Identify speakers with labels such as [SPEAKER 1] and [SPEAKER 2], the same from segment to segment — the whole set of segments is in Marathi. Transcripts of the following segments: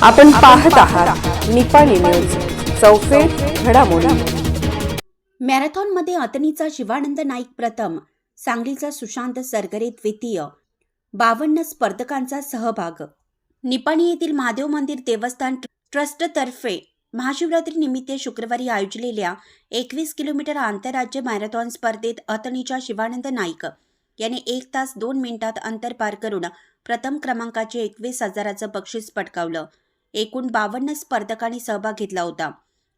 [SPEAKER 1] आपण पाहत आहात निपाणी न्यूज, चौफेर घडामोडी।
[SPEAKER 2] मॅरेथॉनमध्ये अतनीचा शिवानंद नाईक प्रथम, सांगलीचा सुशांत सरगरे द्वितीय, 52 स्पर्धकांचा सहभाग। निपाणी येथील महादेव मंदिर देवस्थान ट्रस्टतर्फे महाशिवरात्री निमित्त शुक्रवारी आयोजलेल्या 21 किलोमीटर आंतरराज्य मॅरेथॉन स्पर्धेत अतनीच्या शिवानंद नाईक याने 1 तास 2 मिनिटात अंतर पार करून प्रथम क्रमांकाचे 21,000चं बक्षीस पटकावलं। एकूण 52 स्पर्धकांनी सहभाग घेतला होता।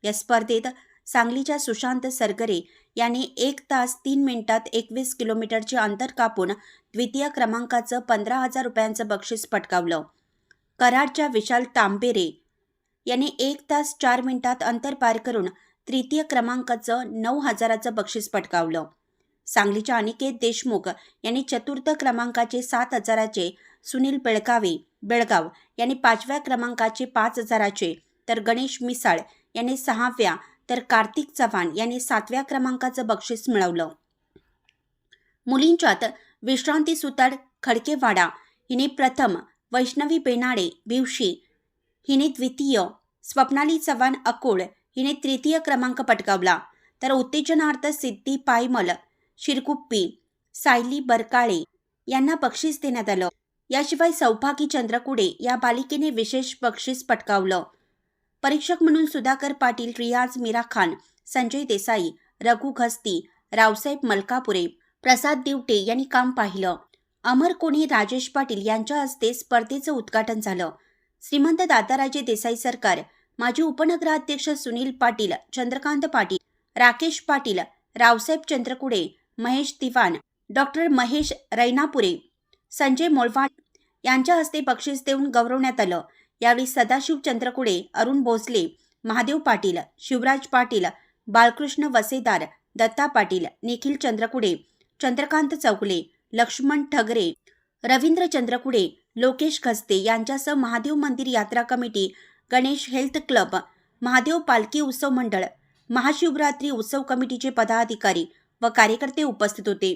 [SPEAKER 2] या स्पर्धेत सांगलीच्या सुशांत सरगरे याने 1 तास 3 मिनिटात 21 किलोमीटरचे अंतर कापून द्वितीय क्रमांकाचं 15,000 रुपयांचं बक्षीस पटकावलं। कराडच्या विशाल तांबेरे याने 1 तास 4 मिनिटात अंतर पार करून तृतीय क्रमांकाचं 9,000चं बक्षीस पटकावलं। सांगलीच्या अनिकेत देशमुख यांनी चतुर्थ क्रमांकाचे 7,000चे, सुनील बेळगाव यांनी 5व्या क्रमांकाचे 5,000चे, तर गणेश मिसाळ यांनी 6व्या, तर कार्तिक चव्हाण यांनी 7व्या क्रमांकाचं बक्षीस मिळवलं। मुलींच्यात विश्रांती सुतार खडकेवाडा हिने प्रथम, वैष्णवी बेनाडे भिवशी हिने द्वितीय, स्वप्नाली चव्हाण अकोळ हिने तृतीय क्रमांक पटकावला, तर उत्तेजनार्थ सिद्धी पायमल शिरकुप्पी, सायली बरकाळे यांना बक्षीस देण्यात आलं। याशिवाय सौभागी चंद्रकुडे या बालिकेने विशेष बक्षीस पटकावलं। परीक्षक म्हणून सुधाकर पाटील, रियाज मीरा खान, संजय देसाई, रघु घस्ती, रावसाहेब मलकापुरे, प्रसाद दिवटे यांनी काम पाहिलं। अमर कोणी, राजेश पाटील यांच्या हस्ते स्पर्धेचं उद्घाटन झालं। श्रीमंत दादाराजे देसाई सरकार, माजी उपनगराध्यक्ष सुनील पाटील, चंद्रकांत पाटील, राकेश पाटील, रावसाहेब चंद्रकुडे, महेश दिवाण, डॉक्टर महेश रैनापुरे, संजय मोळवाड यांच्या हस्ते बक्षीस देऊन गौरवण्यात आलं। यावेळी सदाशिव चंद्रकुडे, अरुण भोसले, महादेव पाटील, शिवराज पाटील, बाळकृष्ण वसेदार, दत्ता पाटील, निखिल चंद्रकुडे, चंद्रकांत चौगले, लक्ष्मण ठगरे, रवींद्र चंद्रकुडे, लोकेश खस्ते यांच्यासह महादेव मंदिर यात्रा committee, Ganesh health club, Mahadev पालखी उत्सव मंडळ, महाशिवरात्री उत्सव कमिटीचे पदाधिकारी व कार्यकर्ते उपस्थित होते।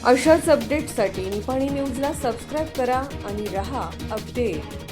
[SPEAKER 1] अशाच अपडेट्ससाठी निपाणी न्यूजला सबस्क्राईब करा आणि रहा अपडेट।